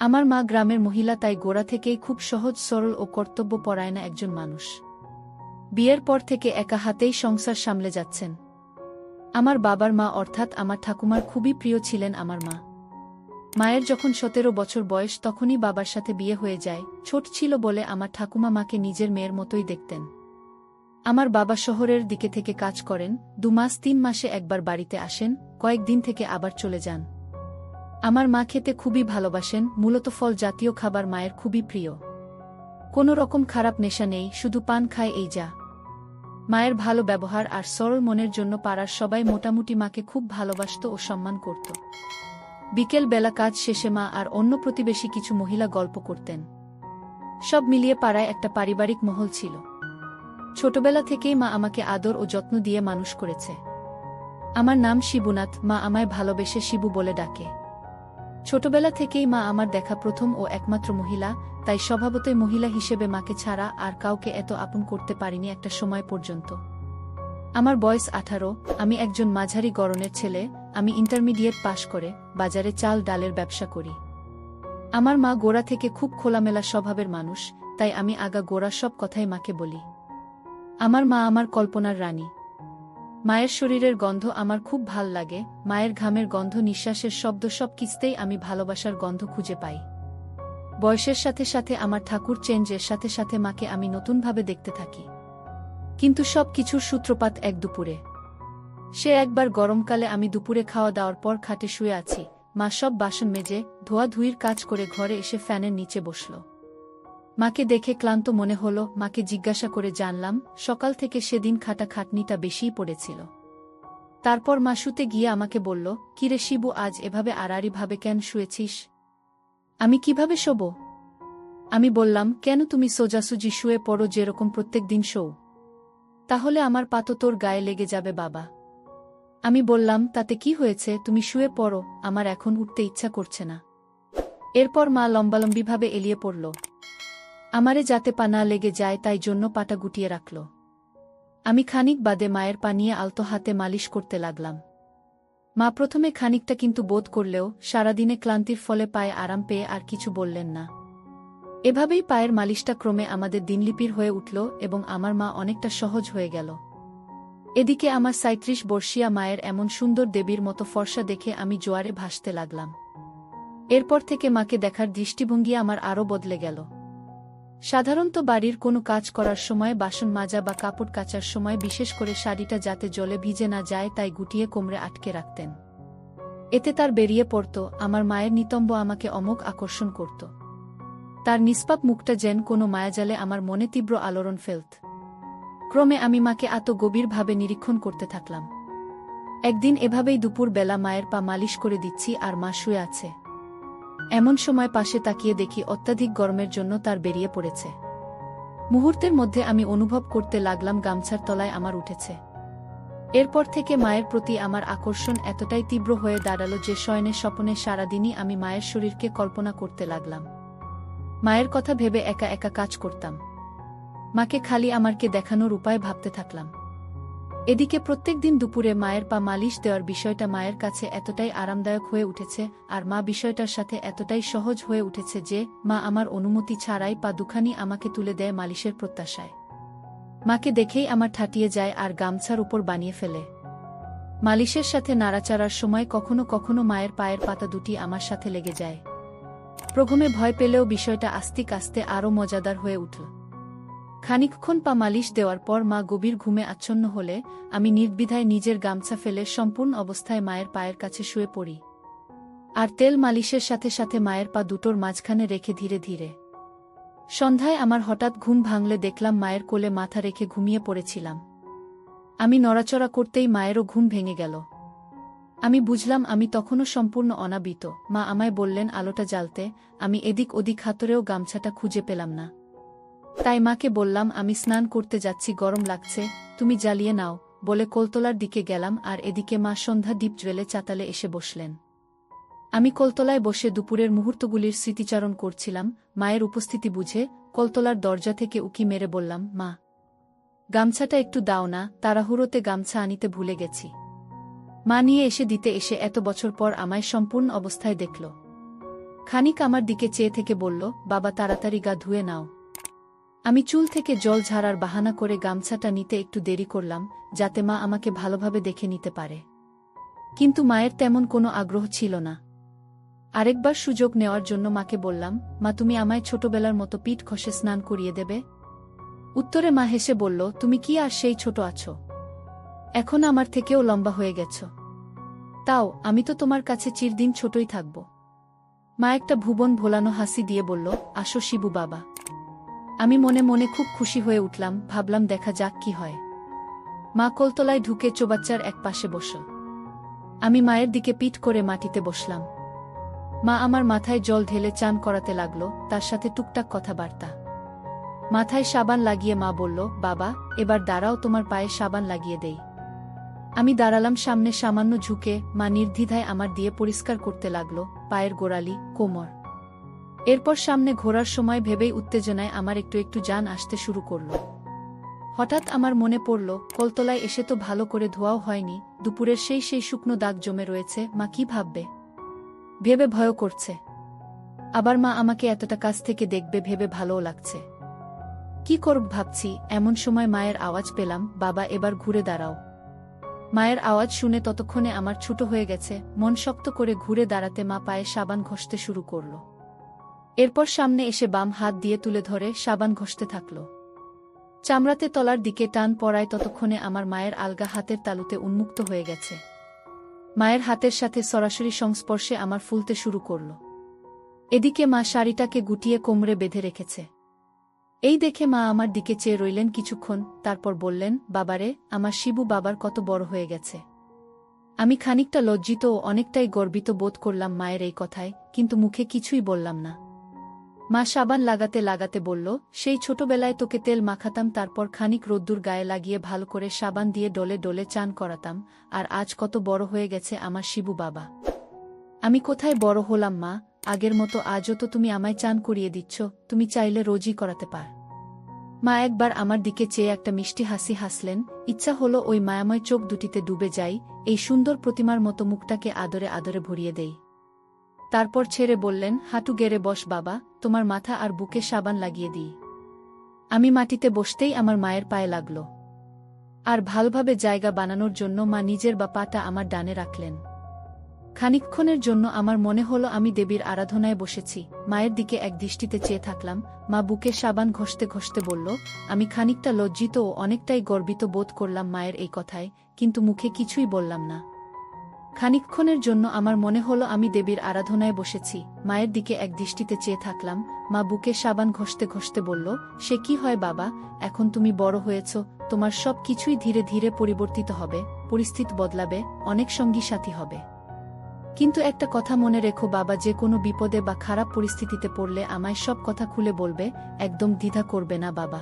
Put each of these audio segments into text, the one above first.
আমার মা গ্রামের মহিলা, তাই গোড়া থেকেই খুব সহজ সরল ও কর্তব্যপরায়ণা একজন মানুষ। বিয়ের পর থেকে একা হাতেই সংসার সামলে যাচ্ছেন। আমার বাবার মা অর্থাৎ আমার ঠাকুমার খুবই প্রিয় ছিলেন আমার মা। মায়ের যখন 17 বছর বয়স তখনই বাবার সাথে বিয়ে হয়ে যায়। ছোট ছিল বলে আমার ঠাকুমা মাকে নিজের মেয়ের মতোই দেখতেন। আমার বাবা শহরের দিকে থেকে কাজ করেন, 2 মাস 3 মাসে একবার বাড়িতে আসেন, কয়েকদিন থেকে আবার চলে যান। আমার মা খেতে খুবই ভালোবাসেন, মূলত ফল জাতীয় খাবার মায়ের খুবই প্রিয়। কোনো রকম খারাপ নেশা নেই, শুধু পান খায় এই যা। মায়ের ভালো ব্যবহার আর সরল মনের জন্য পাড়ার সবাই মোটামুটি মাকে খুব ভালোবাসত ও সম্মান করত। বিকেল বেলা কাজ শেষে মা আর অন্য প্রতিবেশী কিছু মহিলা গল্প করতেন। সব মিলিয়ে পাড়ায় একটা পারিবারিক মহল ছিল। ছোটবেলা থেকেই মা আমাকে আদর ও যত্ন দিয়ে মানুষ করেছে। আমার নাম শিবুনাথ, মা আমায় ভালোবেসে শিবু বলে ডাকে। ছোটবেলা থেকেই মা আমার দেখা প্রথম ও একমাত্র মহিলা, তাই স্বভাবতই মহিলা হিসেবে মাকে ছাড়া আর কাউকে এত আপন করতে পারিনি একটা সময় পর্যন্ত। আমার বয়স 18, আমি একজন মাঝারি গড়নের ছেলে। আমি ইন্টারমিডিয়েট পাশ করে বাজারে চাল ডালের ব্যবসা করি। আমার মা গোড়া থেকে খুব খোলামেলা স্বভাবের মানুষ, তাই আমি আগা গোড়া সব কথাই মাকে বলি। আমার মা আমার কল্পনার রানী। মায়ের শরীরের গন্ধ আমার খুব ভাল লাগে, মায়ের ঘামের গন্ধ, নিঃশ্বাসের শব্দ, সব কিছুতেই আমি ভালোবাসার গন্ধ খুঁজে পাই। বয়সের সাথে সাথে আমার ঠাকুর চেঞ্জের সাথে সাথে মাকে আমি নতুনভাবে দেখতে থাকি। কিন্তু সব কিছুর সূত্রপাত এক দুপুরে। সে একবার গরমকালে আমি দুপুরে খাওয়া দাওয়ার পর খাটে শুয়ে আছি, মা সব বাসন মেজে ধোয়াধুয়ির কাজ করে ঘরে এসে ফ্যানের নিচে বসল। মাকে দেখে ক্লান্ত মনে হলো, মাকে জিজ্ঞাসা করে জানলাম সকাল থেকে সেদিন খাটাখাটনিটা বেশিই পড়েছিল। তারপর মা শুতে গিয়ে আমাকে বলল, কিরে শিবু, আজ এভাবে আড়াআড়িভাবে কেন শুয়েছিস? আমি কিভাবে শোব? আমি বললাম, কেন, তুমি সোজাসুজি শুয়ে পড়ো যেরকম প্রত্যেক দিন শোও। তাহলে আমার পা তো তোর গায়ে লেগে যাবে বাবা। আমি বললাম, তাতে কি হয়েছে, তুমি শুয়ে পড়ো, আমার এখন উঠতে ইচ্ছা করছে না। এরপর মা লম্বালম্বিভাবে এলিয়ে পড়ল। আমারে যাতে পা না লেগে যায় তাই জন্য পাটা গুটিয়ে রাখল। আমি খানিক বাদে মায়ের পা নিয়ে আলতো হাতে মালিশ করতে লাগলাম। মা প্রথমে খানিকটা কিন্তু বোধ করলেও সারাদিনে ক্লান্তির ফলে পায়ে আরাম পেয়ে আর কিছু বললেন না। এভাবেই পায়ের মালিশটা ক্রমে আমাদের দিনলিপির হয়ে উঠল এবং আমার মা অনেকটা সহজ হয়ে গেল। এদিকে আমার 37 বর্ষীয়া মায়ের এমন সুন্দর দেবীর মতো ফর্সা দেখে আমি জোয়ারে ভাসতে লাগলাম। এরপর থেকে মাকে দেখার দৃষ্টিভঙ্গি আমার আরও বদলে গেল। সাধারণত বাড়ির কোনো কাজ করার সময়, বাসন মাজা বা কাপড় কাচার সময় বিশেষ করে শাড়িটা যাতে জলে ভিজে না যায় তাই গুটিয়ে কোমরে আটকে রাখতেন। এতে তার বেরিয়ে পড়ত। আমার মায়ের নিতম্ব আমাকে অমোঘ আকর্ষণ করত। তার নিষ্পাপ মুখটা যেন কোনো মায়াজালে আমার মনে তীব্র আলোড়ন ফেলত। ক্রমে আমি মাকে এত গভীরভাবে নিরীক্ষণ করতে থাকলাম। একদিন এভাবেই দুপুর বেলা মায়ের পা মালিশ করে দিচ্ছি আর মা শুয়ে আছে। এমন সময় পাশে তাকিয়ে দেখি অত্যাধিক গরমের জন্য তার বেরিয়ে পড়েছে। মুহূর্তের মধ্যে আমি অনুভব করতে লাগলাম গামছার তলায় আমার উঠেছে। এরপর থেকে মায়ের প্রতি আমার আকর্ষণ এতটাই তীব্র হয়ে দাঁড়ালো যে শয়নে স্বপনে সারাদিনই আমি মায়ের শরীরকে কল্পনা করতে লাগলাম। মায়ের কথা ভেবে একা একা কাজ করতাম। মাকে খালি আমারকে দেখানোর উপায় ভাবতে থাকলাম। এদিকে প্রত্যেক দিন দুপুরে মায়ের পা মালিশ দেওয়ার বিষয়টা মায়ের কাছে এতটাই আরামদায়ক হয়ে উঠেছে আর মা বিষয়টার সাথে এতটাই সহজ হয়ে উঠেছে যে মা আমার অনুমতি ছাড়াই পা দুখানি আমাকে তুলে দেয় মালিশের প্রত্যাশায়। মাকে দেখেই আমার ঠাটিয়ে যায় আর গামছার উপর বানিয়ে ফেলে। মালিশের সাথে নাড়াচাড়ার সময় কখনো কখনো মায়ের পায়ের পাতা দুটি আমার সাথে লেগে যায়। প্রথমে ভয় পেলেও বিষয়টা আস্তে আস্তে আরও মজাদার হয়ে উঠল। খানিকক্ষণ পা মালিশ দেওয়ার পর মা গভীর ঘুমে আচ্ছন্ন হলে আমি নির্দ্বিধায় নিজের গামছা ফেলে সম্পূর্ণ অবস্থায় মায়ের পায়ের কাছে শুয়ে পড়ি আর তেল মালিশের সাথে সাথে মায়ের পা দুটোর মাঝখানে রেখে ধীরে ধীরে। সন্ধ্যায় আমার হঠাৎ ঘুম ভাঙলে দেখলাম মায়ের কোলে মাথা রেখে ঘুমিয়ে পড়েছিলাম। আমি নড়াচড়া করতেই মায়েরও ঘুম ভেঙে গেল। আমি বুঝলাম আমি তখনও সম্পূর্ণ অনাবৃত। মা আমায় বললেন আলোটা জ্বালতে। আমি এদিক ওদিক হাতড়েও গামছাটা খুঁজে পেলাম না। তাই মাকে বললাম, আমি স্নান করতে যাচ্ছি, গরম লাগছে, তুমি জ্বালিয়ে নাও বলে কলতলার দিকে গেলাম আর এদিকে মা সন্ধ্যা দ্বীপ জ্বেলে চাতালে এসে বসলেন। আমি কলতলায় বসে দুপুরের মুহূর্তগুলির স্মৃতিচারণ করছিলাম। মায়ের উপস্থিতি বুঝে কলতলার দরজা থেকে উকি মেরে বললাম, মা, গামছাটা একটু দাও না, তাড়াহুড়োতে গামছা আনিতে ভুলে গেছি। মা নিয়ে এসে দিতে এসে এত বছর পর আমায় সম্পূর্ণ অবস্থায় দেখল। খানিক আমার দিকে চেয়ে থেকে বলল, বাবা তাড়াতাড়ি গা ধুয়ে নাও। আমি চুল থেকে জল ঝাড়ার বাহানা করে গামছাটা নিতে একটু দেরি করলাম, যাতে মা আমাকে ভালোভাবে দেখে নিতে পারে। কিন্তু মায়ের তেমন কোনো আগ্রহ ছিল না। আরেকবার সুযোগ নেওয়ার জন্য মাকে বললাম, মা তুমি আমায় ছোটবেলার মতো পিঠ ঘষে স্নান করিয়ে দেবে? উত্তরে মা হেসে বলল, তুমি কি আর সেই ছোট আছো? এখন আমার থেকেও লম্বা হয়ে গেছ। তাও আমি তো তোমার কাছে চিরদিন ছোটই থাকব। মা একটা ভুবন ভোলানো হাসি দিয়ে বলল, আসো শিবু বাবা। আমি মনে মনে খুব খুশি হয়ে উঠলাম, ভাবলাম দেখা যাক কি হয়। মা কলতলায় ঢুকে চৌবাচ্চার এক পাশে বসল। আমি মায়ের দিকে পিঠ করে মাটিতে বসলাম। মা আমার মাথায় জল ঢেলে চান করাতে লাগল, তার সাথে টুকটাক কথাবার্তা। মাথায় সাবান লাগিয়ে মা বলল, বাবা এবার দাঁড়াও, তোমার পায়ে সাবান লাগিয়ে দেই। আমি দাঁড়ালাম সামনে সামান্য ঝুঁকে, মা নির্দ্বিধায় আমার দিয়ে পরিষ্কার করতে লাগল পায়ের গোড়ালি, কোমর। এরপর সামনে ঘোরার সময় ভেবেই উত্তেজনায় আমার একটু একটু জান আসতে শুরু করল। হঠাৎ আমার মনে পড়ল, কলতলায় এসে তো ভালো করে ধোয়াও হয়নি, দুপুরের সেই শুকনো দাগ জমে রয়েছে, মা কি ভাববে ভেবে ভয় করছে। আবার মা আমাকে এতটা কাছ থেকে দেখবে ভেবে ভালোও লাগছে। কি করব ভাবছি, এমন সময় মায়ের আওয়াজ পেলাম, বাবা এবার ঘুরে দাঁড়াও। মায়ের আওয়াজ শুনে ততক্ষণে আমার ছোট হয়ে গেছে, মন শক্ত করে ঘুরে দাঁড়াতে মা পায়ে সাবান ঘষতে শুরু করল। এরপর সামনে এসে বাম হাত দিয়ে তুলে ধরে সাবান ঘষতে থাকল। চামড়াতে তলার দিকে টান পড়ায় ততক্ষণে আমার মায়ের আলগা হাতের তালুতে উন্মুক্ত হয়ে গেছে। মায়ের হাতের সাথে সরাসরি সংস্পর্শে আমার ফুলতে শুরু করল। এদিকে মা শাড়িটাকে গুটিয়ে কোমরে বেঁধে রেখেছে। এই দেখে মা আমার দিকে চেয়ে রইলেন কিছুক্ষণ, তারপর বললেন, বাবারে, আমার শিবু বাবার কত বড় হয়ে গেছে। আমি খানিকটা লজ্জিত ও অনেকটাই গর্বিত বোধ করলাম মায়ের এই কথায়, কিন্তু মুখে কিছুই বললাম না। মা সাবান লাগাতে লাগাতে বলল, সেই ছোটবেলায় তোকে তেল মাখাতাম, তারপর খানিক রোদ্দুর গায়ে লাগিয়ে ভালো করে সাবান দিয়ে ডলে ডলে চান করাতাম, আর আজ কত বড় হয়ে গেছে আমার শিবু বাবা। আমি কোথায় বড় হলাম মা, আগের মতো আজও তো তুমি আমায় চান করিয়ে দিচ্ছ, তুমি চাইলে রোজই করাতে পার। মা একবার আমার দিকে চেয়ে একটা মিষ্টি হাসি হাসলেন, ইচ্ছা হলো ওই মায়াময় চোখ দুটিতে ডুবে যাই, এই সুন্দর প্রতিমার মতো মুখটাকে আদরে আদরে ভরিয়ে দেই। তারপর ছেড়ে বললেন, হাঁটু গেড়ে বস বাবা, তোমার মাথা আর বুকে সাবান লাগিয়ে দিই। আমি মাটিতে বসতেই আমার মায়ের পায়ে লাগল। আর ভালোভাবে জায়গা বানানোর জন্য মা নিজের পাটা আমার ডানে রাখলেন। খানিকক্ষণের জন্য আমার মনে হলো আমি দেবীর আরাধনায় বসেছি। মায়ের দিকে এক দৃষ্টিতে চেয়ে থাকলাম। মা বুকে সাবান ঘষতে ঘষতে বলল, আমি খানিকটা লজ্জিত ও অনেকটাই গর্বিত বোধ করলাম মায়ের এই কথায়, কিন্তু মুখে কিছুই বললাম না। খানিকক্ষণের জন্য আমার মনে হলো আমি দেবীর আরাধনায় বসেছি। মায়ের দিকে এক দৃষ্টিতে চেয়ে থাকলাম। মা বুকে সাবান ঘষতে ঘষতে বলল, সে কি হয় বাবা, এখন তুমি বড় হয়েছ, তোমার সব কিছুই ধীরে ধীরে পরিবর্তিত হবে, পরিস্থিতি বদলাবে, অনেক সঙ্গী সাথী হবে। কিন্তু একটা কথা মনে রেখো বাবা, যে কোনো বিপদে বা খারাপ পরিস্থিতিতে পড়লে আমায় সব কথা খুলে বলবে, একদম দ্বিধা করবে না বাবা।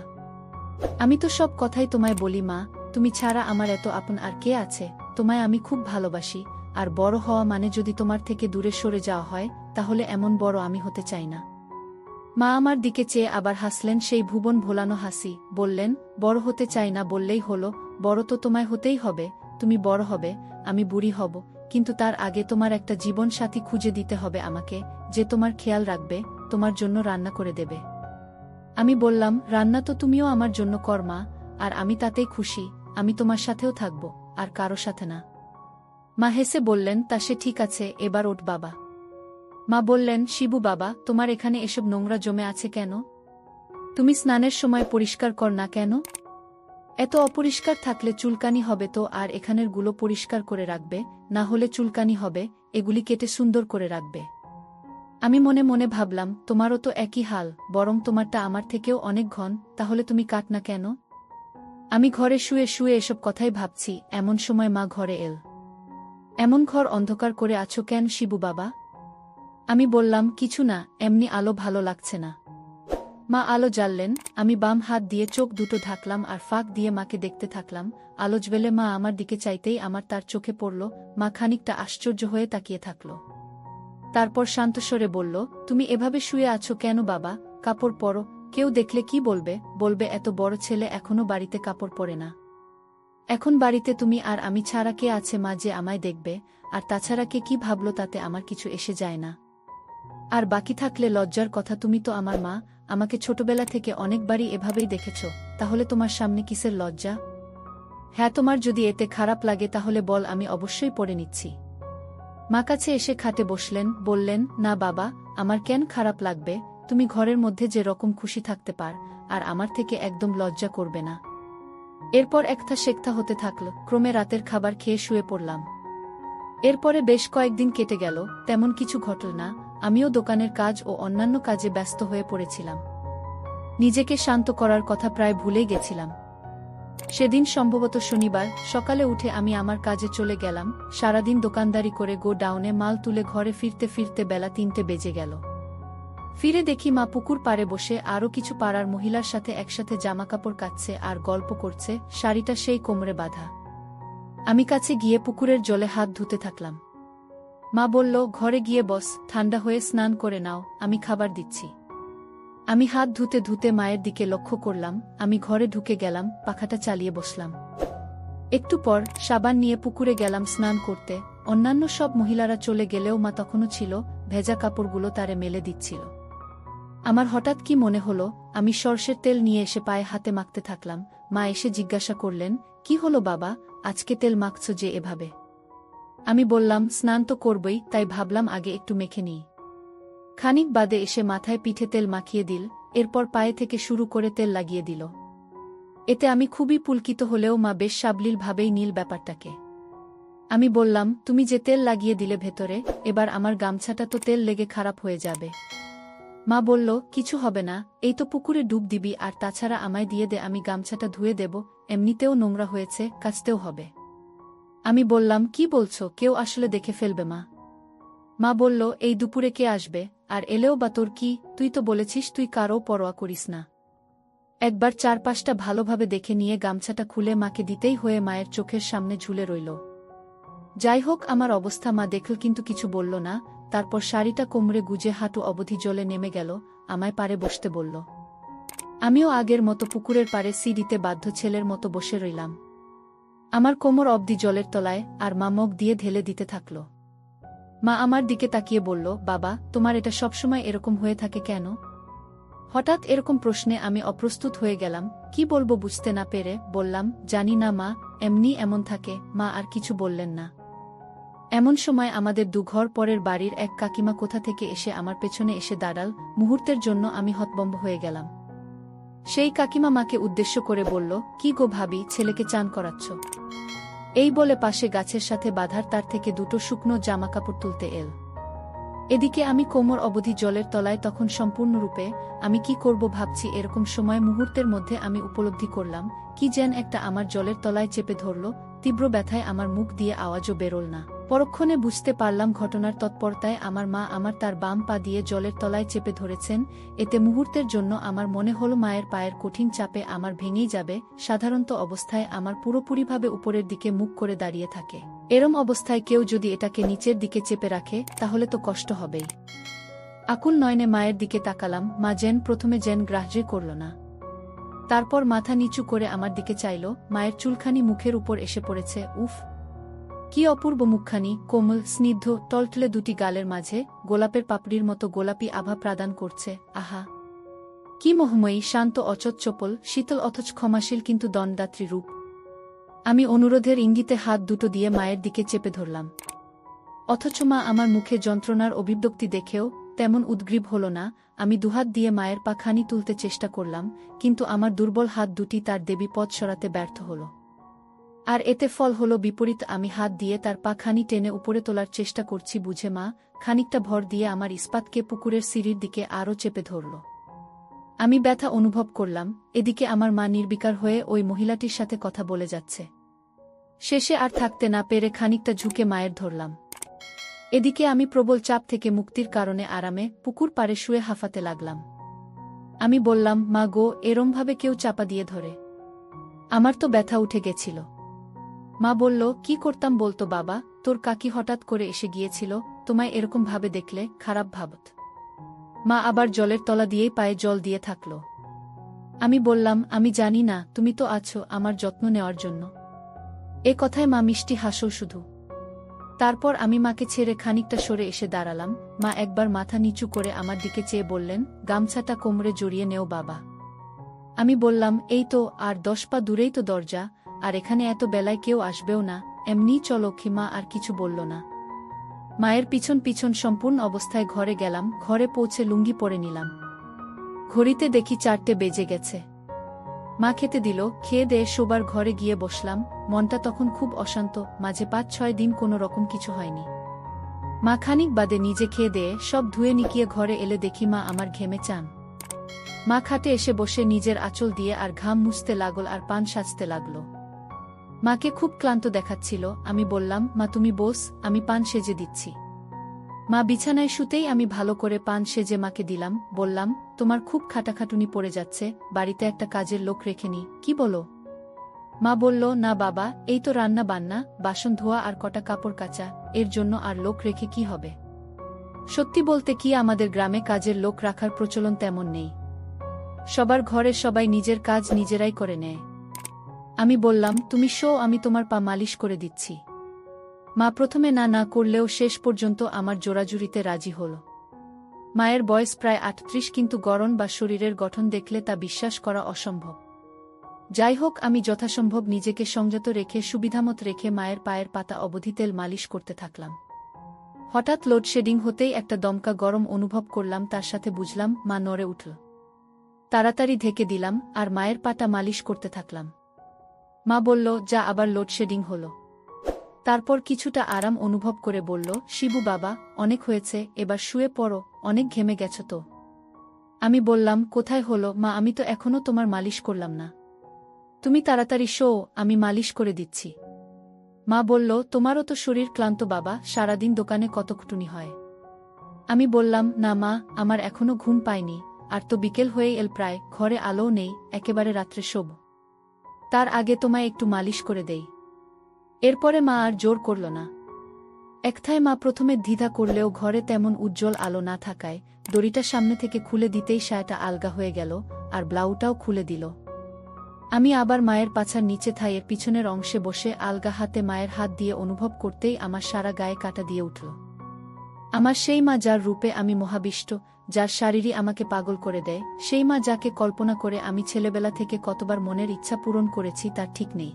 আমি তো সব কথাই তোমায় বলি মা, তুমি ছাড়া আমার এত আপন আর কে আছে, তোমায় আমি খুব ভালোবাসি, আর বড় হওয়া মানে যদি তোমার থেকে দূরে সরে যাওয়া হয়, তাহলে এমন বড় আমি হতে চাই না। মা আমার দিকে চেয়ে আবার হাসলেন সেই ভুবন ভোলানো হাসি, বললেন, বড় হতে চাই না বললেই হলো, বড় তো তোমায় হতেই হবে। তুমি বড় হবে, আমি বুড়ি হব, কিন্তু তার আগে তোমার একটা জীবন সাথী খুঁজে দিতে হবে আমাকে, যে তোমার খেয়াল রাখবে, তোমার জন্য রান্না করে দেবে। আমি বললাম, রান্না তো তুমিও আমার জন্য কর মা, আর আমি তাতেই খুশি, আমি তোমার সাথেও থাকব, আর কারো সাথে না। মা হেসে বললেন, তা সে ঠিক আছে, এবার ওঠ বাবা। মা বললেন, শিবু বাবা, তোমার এখানে এসব নোংরা জমে আছে কেন? তুমি স্নানের সময় পরিষ্কার কর না কেন? এত অপরিষ্কার থাকলে চুলকানি হবে তো, আর এখানের গুলো পরিষ্কার করে রাখবে, না হলে চুলকানি হবে, এগুলি কেটে সুন্দর করে রাখবে। আমি মনে মনে ভাবলাম, তোমারও তো একই হাল, বরং তোমারটা আমার থেকেও অনেক ঘন, তাহলে তুমি কাট না কেন? আমি ঘরে শুয়ে শুয়ে এসব কথাই ভাবছি, এমন সময় মা ঘরে এল। এমন ঘর অন্ধকার করে আছো কেন শিবু বাবা? আমি বললাম, কিছু না, এমনি আলো ভালো লাগছে না। মা আলো জ্বাললেন, আমি বাম হাত দিয়ে চোখ দুটো ঢাকলাম আর ফাঁক দিয়ে মাকে দেখতে থাকলাম। আলো জ্বেলে মা আমার দিকে চাইতেই আমার তার চোখে পড়ল। মা খানিকটা আশ্চর্য হয়ে তাকিয়ে থাকল। তারপর শান্তস্বরে বলল, তুমি এভাবে শুয়ে আছো কেন বাবা? কাপড় পরো, কেউ দেখলে কি বলবে? বলবে এত বড় ছেলে এখনো বাড়িতে কাপড় পরে না। এখন বাড়িতে তুমি আর আমি ছাড়া কে আছে মা যে আমায় দেখবে? আর তাছাড়া কে কি ভাবলো তাতে আমার কিছু এসে যায় না। আর বাকি থাকলে লজ্জার কথা, তুমি তো আমার মা, আমাকে ছোটবেলা থেকে অনেকবারই এভাবেই দেখেছ, তাহলে তোমার সামনে কিসের লজ্জা? হ্যাঁ, তোমার যদি এতে খারাপ লাগে তাহলে বল, আমি অবশ্যই পড়ে নিচ্ছি। মা কাছে এসে খাটে বসলেন, বললেন, না বাবা, আমার কেন খারাপ লাগবে, তুমি ঘরের মধ্যে যে রকম খুশি থাকতে পার, আর আমার থেকে একদম লজ্জা করবে না। এরপর একটা সেক্তা হতে থাকল, ক্রমে রাতের খাবার খেয়ে শুয়ে পড়লাম। এরপরে বেশ কয়েকদিন কেটে গেল, তেমন কিছু ঘটল না, আমিও দোকানের কাজ ও অন্যান্য কাজে ব্যস্ত হয়ে পড়েছিলাম। নিজেকে শান্ত করার কথা প্রায় ভুলেই গেছিলাম। সেদিন সম্ভবত শনিবার, সকালে উঠে আমি আমার কাজে চলে গেলাম। সারাদিন দোকানদারি করে গো ডাউনে মাল তুলে ঘরে ফিরতে ফিরতে বেলা 3টে বেজে গেল। ফিরে দেখি মা পুকুর পাড়ে বসে আরও কিছু পাড়ার মহিলার সাথে একসাথে জামাকাপড় কাচ্ছে আর গল্প করছে, শাড়িটা সেই কোমরে বাঁধা। আমি কাছে গিয়ে পুকুরের জলে হাত ধুতে থাকলাম। মা বলল, ঘরে গিয়ে বস, ঠান্ডা হয়ে স্নান করে নাও, আমি খাবার দিচ্ছি। আমি হাত ধুতে ধুতে মায়ের দিকে লক্ষ্য করলাম। আমি ঘরে ঢুকে গেলাম, পাখাটা চালিয়ে বসলাম। একটু পর সাবান নিয়ে পুকুরে গেলাম স্নান করতে। অন্যান্য সব মহিলারা চলে গেলেও মা তখনও ছিল, ভেজা কাপড়গুলো তারে মেলে দিচ্ছিল। আমার হঠাৎ কি মনে হলো, আমি সরষের তেল নিয়ে এসে পায়ে হাতে মাখতে থাকলাম। মা এসে জিজ্ঞাসা করলেন, কি হলো বাবা, আজকে তেল মাখছ যে এভাবে? আমি বললাম, স্নান তো করবই, তাই ভাবলাম আগে একটু মেখে নিই। খানিক বাদে এসে মাথায় পিঠে তেল মাখিয়ে দিল, এরপর পায়ে থেকে শুরু করে তেল লাগিয়ে দিল। এতে আমি খুবই পুলকিত হলেও মা বেশ সাবলীলভাবেই নীল ব্যাপারটাকে। আমি বললাম, তুমি যে তেল লাগিয়ে দিলে ভেতরে, এবার আমার গামছাটা তো তেল লেগে খারাপ হয়ে যাবে। মা বলল, কিছু হবে না, এই তো পুকুরে ডুব দিবি, আর তাছাড়া আমায় দিয়ে দে, আমি গামছাটা ধুয়ে দেব, এমনিতেও নোংরা হয়েছে, কাচতেও হবে। আমি বললাম, কি বলছো, কেউ আসলে দেখে ফেলবে মা? মা বলল, এই দুপুরে কে আসবে, আর এলেও বা তোর কি, তুই তো বলেছিস তুই কারও পরোয়া করিস না। একবার চারপাশটা ভালোভাবে দেখে নিয়ে গামছাটা খুলে মাকে দিতেই হয়ে মায়ের চোখের সামনে ঝুলে রইল। যাই হোক, আমার অবস্থা মা দেখল কিন্তু কিছু বলল না। তারপর শাড়িটা কোমরে গুজে হাঁটু অবধি জলে নেমে গেল, আমায় পাড়ে বসতে বলল। আমিও আগের মতো পুকুরের পাড়ে সিঁড়িতে বাধ্য ছেলের মতো বসে রইলাম। আমার কোমর অবধি জলের তলায়, আর মা মুখ দিয়ে ঢেলে দিতে থাকল। মা আমার দিকে তাকিয়ে বলল, বাবা, তোমার এটা সবসময় এরকম হয়ে থাকে কেন? হঠাৎ এরকম প্রশ্নে আমি অপ্রস্তুত হয়ে গেলাম। কি বলবো বুঝতে না পেরে বললাম, জানি না মা, এমনি এমন থাকে। মা আর কিছু বললেন না। এমন সময় আমাদের দুঘর পরের বাড়ির এক কাকিমা কোথা থেকে এসে আমার পেছনে এসে দাঁড়াল। মুহূর্তের জন্য আমি হতভম্ব হয়ে গেলাম। সেই কাকিমা মাকে উদ্দেশ্য করে বলল, কি গো ভাবি, ছেলেকে চান করাচ্ছ? এই বলে পাশে গাছের সাথে বাঁধার তার থেকে দুটো শুকনো জামাকাপড় তুলতে এল। এদিকে আমি কোমর অবধি জলের তলায় তখন সম্পূর্ণরূপে। আমি কি করব ভাবছি, এরকম সময় মুহূর্তের মধ্যে আমি উপলব্ধি করলাম, কি যেন একটা আমার জলের তলায় চেপে ধরল। তীব্র ব্যথায় আমার মুখ দিয়ে আওয়াজও বেরোল না। পরক্ষণে বুঝতে পারলাম ঘটনার তৎপরতায় আমার মা আমার তার বাম পা দিয়ে জলের তলায় চেপে ধরেছেন। এতে মুহূর্তের জন্য আমার মনে হল মায়ের পায়ের কঠিন চাপে আমার ভেঙেই যাবে। সাধারণত অবস্থায় আমার পুরোপুরিভাবে উপরের দিকে মুখ করে দাঁড়িয়ে থাকে, এরম অবস্থায় কেউ যদি এটাকে নিচের দিকে চেপে রাখে তাহলে তো কষ্ট হবেই। আকুল নয়নে মায়ের দিকে তাকালাম। মা প্রথমে গ্রাহ্যই করল না। তারপর মাথা নিচু করে আমার দিকে চাইল। মায়ের চুলখানি মুখের উপর এসে পড়েছে। উফ, কি অপূর্ব মুখখানি, কোমল, স্নিগ্ধ, টলটলে দুটি গালের মাঝে গোলাপের পাপড়ির মতো গোলাপি আভা প্রদান করছে। আহা, কি মোহময়ী, শান্ত, অচট, চপল, শীতল অথচ ক্ষমাশীল কিন্তু দণ্ডদাত্রী রূপ। আমি অনুরোধের ইঙ্গিতে হাত দুটো দিয়ে মায়ের দিকে চেপে ধরলাম। অথচ মা আমার মুখে যন্ত্রণার অভিব্যক্তি দেখেও তেমন উদ্গ্রীব হল না। আমি দুহাত দিয়ে মায়ের পা খানি তুলতে চেষ্টা করলাম, কিন্তু আমার দুর্বল হাত দুটি তার দেবী পথ সরাতে ব্যর্থ হল। আর এতে ফল হল বিপরীত। আমি হাত দিয়ে তার পা খানি টেনে উপরে তোলার চেষ্টা করছি বুঝে মা খানিকটা ভর দিয়ে আমার ইস্পাতকে পুকুরের সিঁড়ির দিকে আরও চেপে ধরল। আমি ব্যথা অনুভব করলাম। এদিকে আমার মা নির্বিকার হয়ে ওই মহিলাটির সাথে কথা বলে যাচ্ছে। শেষে আর থাকতে না পেরে খানিকটা ঝুঁকে মায়ের ধরলাম। এদিকে আমি প্রবল চাপ থেকে মুক্তির কারণে আরামে পুকুর পাড়ে শুয়ে হাঁফাতে লাগলাম। আমি বললাম, মা গো, এরমভাবে কেউ চাপা দিয়ে ধরে? আমার তো ব্যথা উঠে গেছিল। মা বলল, কি করতাম বলতো বাবা, তোর কাকি হঠাৎ করে এসে গিয়েছিল, তোমায় এরকম ভাবে দেখলে খারাপ ভাবত। মা আবার জলের তলা দিয়েই পায়ে জল দিয়ে থাকল। আমি বললাম, আমি জানি না, তুমি তো আছো আমার যত্ন নেওয়ার জন্য। এ কথায় মা মিষ্টি হাসল শুধু। তারপর আমি মাকে ছেড়ে খানিকটা সরে এসে দাঁড়ালাম। মা একবার মাথা নিচু করে আমার দিকে চেয়ে বললেন, গামছাটা কোমরে জড়িয়ে নেও বাবা। আমি বললাম, এই তো আর 10 পা দূরেই তো দরজা, আর এখানে এত বেলায় কেউ আসবেও না, এমনিই চলো। মা আর কিছু বলল না। মায়ের পিছন পিছন সম্পূর্ণ অবস্থায় ঘরে গেলাম। ঘরে পৌঁছে লুঙ্গি পরে নিলাম। ঘড়িতে দেখি 4টে বেজে গেছে। মা খেতে দিল। খেয়ে দেয়ে শোবার ঘরে গিয়ে বসলাম। মনটা তখন খুব অশান্ত। মাঝে 5-6 দিন কোনো রকম কিছু হয়নি। মা খানিক বাদে নিজে খেয়ে দেয়ে সব ধুয়ে নিকিয়ে ঘরে এলে দেখি মা আমার ঘেমে চান। মা খাটে এসে বসে নিজের আঁচল দিয়ে আর ঘাম মুছতে লাগল আর পান সাজতে লাগল। মাকে খুব ক্লান্ত দেখাচ্ছিল। আমি বললাম, মা তুমি বস, আমি পান সেজে দিচ্ছি। মা বিছানায় শুতেই আমি ভালো করে পান সেজে মাকে দিলাম। বললাম, তোমার খুব খাটাখাটুনি পড়ে যাচ্ছে, বাড়িতে একটা কাজের লোক রেখে নি, কি বলো? মা বলল, না বাবা, এই তো রান্না বান্না, বাসন ধোয়া আর কটা কাপড় কাচা, এর জন্য আর লোক রেখে কি হবে? সত্যি বলতে কি, আমাদের গ্রামে কাজের লোক রাখার প্রচলন তেমন নেই। সবার ঘরে সবাই নিজের কাজ নিজেরাই করে নেয়। আমি বললাম, তুমি শো, আমি তোমার পা মালিশ করে দিচ্ছি। মা প্রথমে না না করলেও শেষ পর্যন্ত আমার জোরাজুরিতে রাজি হল। মায়ের বয়স প্রায় 38, কিন্তু গড়ন বা শরীরের গঠন দেখলে তা বিশ্বাস করা অসম্ভব। যাই হোক, আমি যথাসম্ভব নিজেকে সংযত রেখে সুবিধামত রেখে মায়ের পায়ের পাতা অবধি তেল মালিশ করতে থাকলাম। হঠাৎ লোডশেডিং হতেই একটা দমকা গরম অনুভব করলাম, তার সাথে বুঝলাম মা নড়ে উঠল। তাড়াতাড়ি ঢেকে দিলাম আর মায়ের পাটা মালিশ করতে থাকলাম। মা বলল, যা আবার লোডশেডিং হলো? তারপর কিছুটা আরাম অনুভব করে বলল, শিবু বাবা, অনেক হয়েছে, এবার শুয়ে পড়ো, অনেক ঘেমে গেছ তো। আমি বললাম, কোথায় হলো মা, আমি তো এখনো তোমার মালিশ করলাম না। তুমি তাড়াতাড়ি শো, আমি মালিশ করে দিচ্ছি। মা বলল, তোমারও তো শরীর ক্লান্ত বাবা, সারাদিন দোকানে কত খুটুনি হয়। আমি বললাম, না মা, আমার এখনো ঘুম পায়নি, আর তো বিকেল হয়ে এল প্রায়, ঘরে আলোও নেই, একেবারে রাত্রে শোব। তার আগে তোমায় একটু মালিশ করে দেই। এরপরে মা আর জোর করল না। একথায় মা প্রথমে দ্বিধা করলেও ঘরে তেমন উজ্জ্বল আলো না থাকায় দড়িটা সামনে থেকে খুলে দিতেই সায়াটা আলগা হয়ে গেল, আর ব্লাউটাও খুলে দিল। আমি আবার মায়ের পাছার নিচে থাইয়ের পিছনের অংশে বসে আলগা হাতে মায়ের হাত দিয়ে অনুভব করতেই আমার সারা গায়ে কাঁটা দিয়ে উঠল। আমার সেই মা, যার রূপে আমি মহাবিষ্ট, যার শারীরই আমাকে পাগল করে দেয়, সেই মা যাকে কল্পনা করে আমি ছেলেবেলা থেকে কতবার মনের ইচ্ছা পূরণ করেছি তার ঠিক নেই।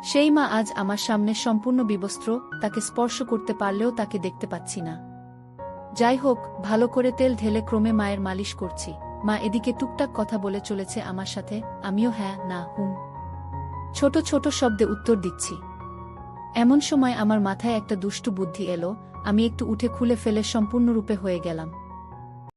সেই মা আজ আমার সামনে সম্পূর্ণ বিবস্ত্র, তাকে স্পর্শ করতে পারলেও তাকে দেখতে পাচ্ছি না। যাই হোক, ভালো করে তেল ঢেলে ক্রমে মায়ের মালিশ করছি। মা এদিকে টুকটাক কথা বলে চলেছে আমার সাথে, আমিও হ্যাঁ না হুম ছোট ছোট শব্দে উত্তর দিচ্ছি। এমন সময় আমার মাথায় একটা দুষ্টু বুদ্ধি এলো। আমি একটু উঠে খুলে ফেলে সম্পূর্ণরূপে হয়ে গেলাম।